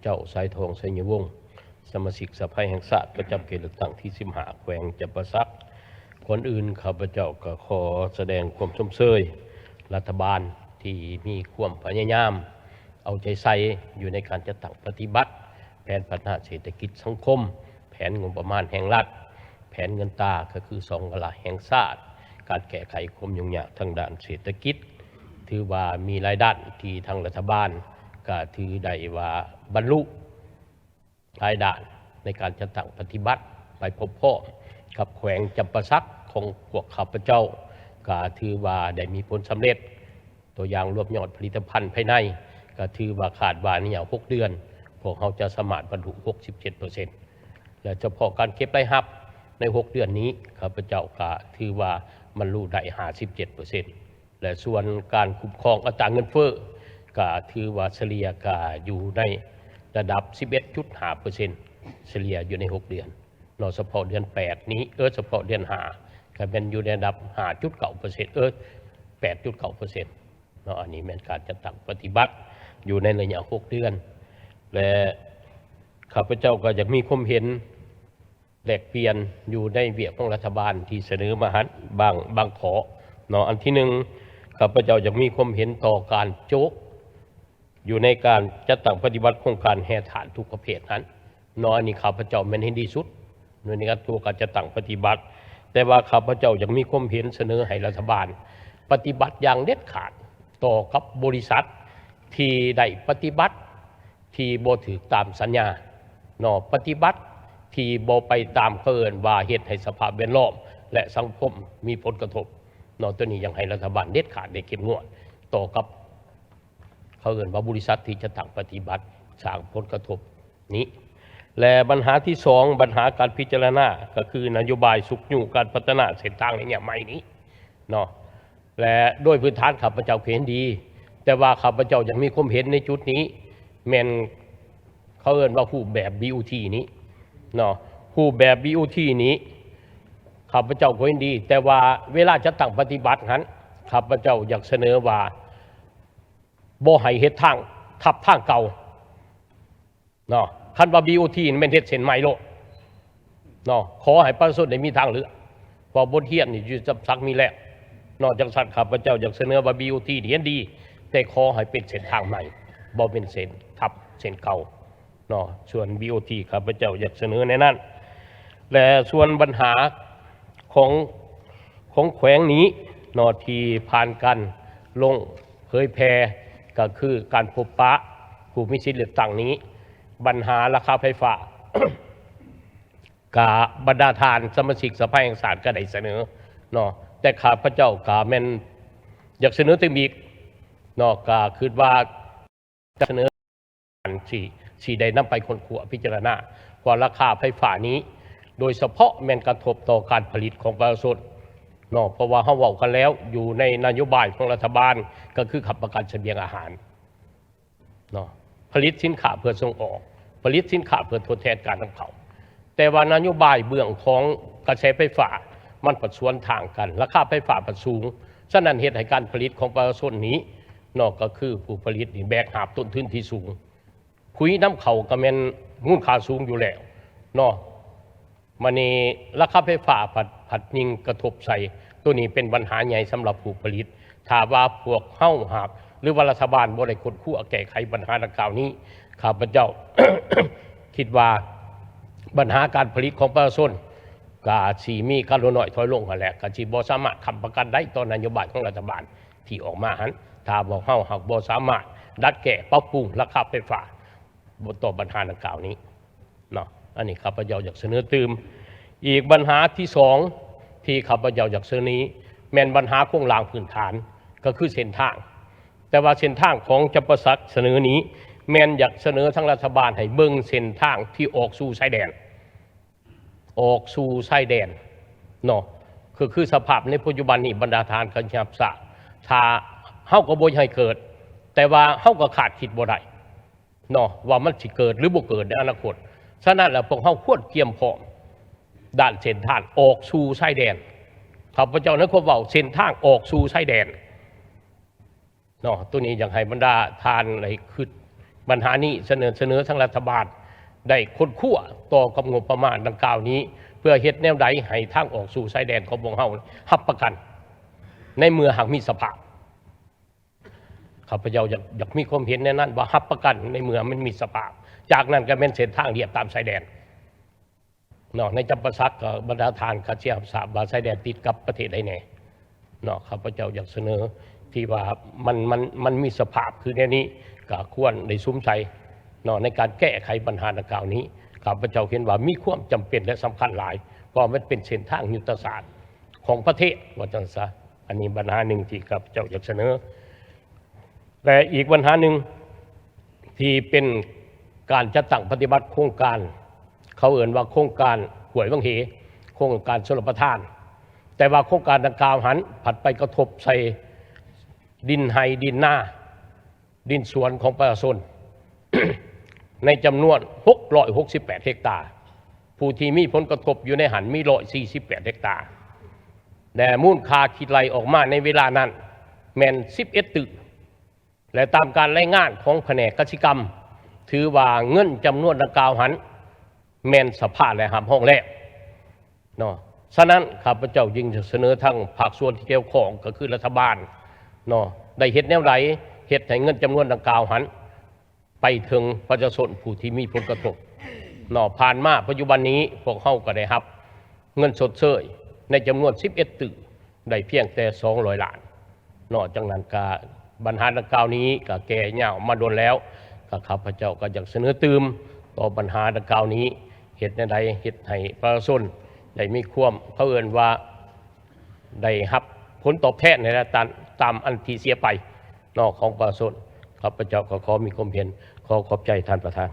เจ้าสายทองไสยวงศ์สมาชิกสภาแห่งชาติประจำเขตเลือกตั้งที่15แขวงจำปาสักก่อนอื่นข้าพเจ้าก็ขอแสดงความชมเชยรัฐบาลที่มีความพยายามเอาใจใส่อยู่ในการจัดตั้งปฏิบัติแผนพัฒนาเศรษฐกิจสังคมแผนงบประมาณแห่งรัฐแผนเงินตราก็คือ2กะลาแห่งชาติการแก้ไขความยุ่งยากทางด้านเศรษฐกิจถือว่ามีรายด้านที่ทางรัฐบาลก็ถือได้ว่าบรรลุรายด้านในการจัดตั้งปฏิบัติไปพบพ่อกับแขวงจำปาสักของพวกข้าพเจ้าก็ถือว่าได้มีผลสำเร็จตัวอย่างรวบยอดผลิตภัณฑ์ภายในก็ถือว่าขาดว่านี่6 เดือนพวกเขาจะสามารถบรรลุ 67% และเฉพาะการเก็บรายรับใน 6 เดือนนี้ข้าพเจ้าก็ถือว่ามันรู้ได้ 57%และส่วนการคุ้มครองอัตราเงินเฟ้อก็ถือว่าเฉลี่ยก็อยู่ในระดับ 11.5% เฉลี่ยอยู่ใน 6 เดือนนอกเฉพาะเดือน 8 นี้เฉพาะเดือน 5ก็เป็นอยู่ในระดับ 5.9% 8.9% เนาะอันนี้เป็นการจัดตั้งปฏิบัติอยู่ในระยะ 6 เดือนและข้าพเจ้าก็จะมีความเห็นแลกเปลี่ยนอยู่ในเวียกของรัฐบาลที่เสนอมาหันบางขอเนาะอันที่หนึ่งข้าพเจ้าจะมีความเห็นต่อการโจกอยู่ในการจัดตั้งปฏิบัติโครงการแห่ฐานทุกประเภทนั้นเนาะอันนี้ข้าพเจ้าแม่นเห็นดีสุดในการตัวการจัดตั้งปฏิบัติแต่ว่าข้าพเจ้ายังมีความเห็นเสนอให้รัฐบาลปฏิบัติอย่างเด็ดขาดต่อกับบริษัทที่ได้ปฏิบัติที่บ่ถือตามสัญญาเนาะปฏิบัติที่บ่ไปตามเอิ้นว่าเหตุให้สภาพแวดล้อมและสังคมมีผลกระทบเนาะตัวนี้ยังให้รัฐบาลเด็ดขาดได้เข้มงวดต่อกับเอิ้นว่าบริษัทที่จะตั้งปฏิบัติสร้างผลกระทบนี้และปัญหาที่2ปัญหาการพิจารณาก็คือนโยบายสุขอยู่การพัฒนาเส้นทางในเนี่ยใหม่นี้เนาะและโดยพื้นฐานข้าพเจ้าเห็นดีแต่ว่าข้าพเจ้ายังมีความเห็นในจุดนี้แม่นเขาเอิ้นว่ารูปแบบ BOT นี้เนาะรูปแบบ BOT นี้ข้าพเจ้าก็เห็นดีแต่ว่าเวลาจะตั้งปฏิบัตินั้นข้าพเจ้าอยากเสนอว่าบ่ให้เฮ็ดทางทับทางเก่าเนาะคันว่า BOT นี่แม่นเฮ็ดเส้นใหม่โลดเนาะขอให้ประชาชนได้มีทางเลือกเพราะบนเทียนนี่อยู่สักมีแล้วนอกจากสัตว์ข้าพเจ้าอยากเสนอว่า BOT เห็นดีแต่ขอให้เป็นเส้นทางใหม่บ่เป็นเส้นทับเส้นเก่าเนาะส่วน BOT ข้าพเจ้าอยากเสนอในนั้นและส่วนปัญหาของแขวงนี้เนาะที่ผ่านกันลงเผยแพร่ก็คือการพบปะผู้มีสิทธิ์เลือกตั้งนี้ปัญหาราคาไฟฟ้า กาบรรดาทานสมาชิกสภาแห่งชาติก็ได้เสนอเนาะแต่ข้าพเจ้ากาแม่นอยากเสนอเต็มอีกเนาะก็คือว่าจะเสนอสี่ได้นำไปคนขวพิจารณาว่าราคาไฟฟ้านี้โดยเฉพาะแม่นกระทบต่อการผลิตของประชาชนเนาะเพราะว่าเฮาเว้ากันแล้วอยู่ในนโยบายของรัฐบาลก็คือขับประกันเสบียงอาหารเนาะผลิตสินค้าเพื่อส่งออกผลิตสินค้าเพื่อทดแทนการนำเข้าแต่ว่านโยบายเบื้องของกระแสไฟฟ้ามันปัดสวนทางกันราคาไฟฟ้าปัดสูงฉะนั้นเหตุให้การผลิตของประชาชนนี้เนาะก็คือผู้ผลิตนี่แบกหาบต้นทุนที่สูงคุยน้ำเข่าก็แม่นมูลค่าสูงอยู่แล้วเนาะมันนี่ราคาไฟฟ้าผัดยิงกระทบใส่ตัวนี้เป็นปัญหาใหญ่สำหรับผู้ผลิตถ้าว่าพวกเฮ้าหากหรือว่ารัฐบาลบ่ได้คนคู่แก้ไขปัญหาดังกล่าวนี้ข้าพเจ้า คิดว่าปัญหาการผลิตของประชาชนก็สิมีการลดน้อยถอยลงกันแหละก็สิบ่สามารถค้ำประกันได้ต่อนโยบายของรัฐบาลที่ออกมาหันถ้าบอกเฮ้าหากบ่สามารถดัดแก้ปรับปรุงราคาไฟฟ้าต่อปัญหาดังกล่าวนี้เนาะอันนี้ข้าพเจ้าอยากเสนอตืมอีกปัญหาที่2ที่ข้าพเจ้าอยากเสนอนี้แม่นปัญหาโครงสร้างพื้นฐานก็คือเส้นทางแต่ว่าเส้นทางของจำปาสักเสนอนี้แม่นอยากเสนอทั้งรัฐบาลให้เบิ่งเส้นทางที่ออกสู่ชายแดนเนาะคือสภาพในปัจจุบันนี้บรรดาทานกัญชาสะถ้าเฮาก็บ่ให้เกิดแต่ว่าเฮาก็ขาดคิดบ่ได้เนาะว่ามันสิเกิดหรือบ่เกิดในอนาคตฉะนั้นแล้วพวกเฮาควรเตรียมพร้อมด้านเส้นทางออกสู่ชายแดนข้าพเจ้านั้นก็เว้าเส้นทางออกสู่ชายแดนเนาะตัวนี้อยากให้บรรดาทานอะไร ปัญหานี้เสนอทั้งรัฐบาลได้ค้นคว้าต่อกับงบประมาณดังกล่าวนี้ เพื่อเฮ็ดแนวใดให้ทางออกสู่ชายแดนของพวกเฮารับประกันในเมื่อหากมีสภาพข้าพเจ้าอยากมีความเห็นในนั้นว่ารับประกันในเมื่อมันมีสภาพจากนั้นก็เป็นเส้นทางเรียบตามชายแดนเนาะในจำปาสักกับบรรดาทานกระเชียบสาบาชายแดนติดกับประเทศใดแน่เนาะข้าพเจ้าอยากเสนอที่ว่ามันมีสภาพคือในนี้ก็ควรได้ซุ้มใจเนาะในการแก้ไขปัญหาดังกล่าวนี้ข้าพเจ้าเห็นว่ามีความจำเป็นและสำคัญหลายเพราะมันเป็นเส้นทางยุทธศาสตร์ของประเทศว่าจังซะอันนี้ปัญหาหนึ่งที่ข้าพเจ้าอยากเสนอแต่อีกปัญหาหนึ่งที่เป็นการจัดตั้งปฏิบัติโครงการเขาเอ่ยว่าโครงการหวยบางเหโครงการชลประทานแต่ว่าโครงการดังกล่าวหันผัดไปกระทบใส่ดินไฮดินหน้าดินสวนของประชาชน ในจำนวน668เฮกตาร์ผู้ที่มีผลกระทบอยู่ในหันมี148เฮกตาร์แต่มูลค่าคิดไหลออกมาในเวลานั้นแม่น11 ตึกและตามการรายงานของแผนกกสิกรรมถือว่าเงินจำนวนดังกล่าวหันแม่นสภาพและหามห้องแล้วเนาะฉะนั้นข้าพเจ้าจึงจะเสนอทั้งภาคส่วนที่เกี่ยวข้องก็คือรัฐบาลเนาะได้เฮ็ดแนวใดเฮ็ดให้เงินจำนวนดังกล่าวหันไปถึงประชาชนผู้ที่มีผลกระทบเนาะผ่านมาปัจจุบันนี้พวกเฮาก็ได้รับเงินสดเชยในจำนวน11 ตึกได้เพียงแต่200 ล้านเนาะจังนั้นก็ปัญหาดังกล่าวนี้ก็แก้ยาวมาโดนแล้วข้าพเจ้าก็อยากเสนอตืมต่อปัญหาดังกล่าวนี้เฮ็ดแนวใดเฮ็ดให้ประชาชนได้มีความเขาเอิ้นว่าได้รับผลตอบแทนในตามอันที่เสียไปนอกของประชาชนข้าพเจ้าก็ขอมีความเห็นขอขอบใจท่านประธาน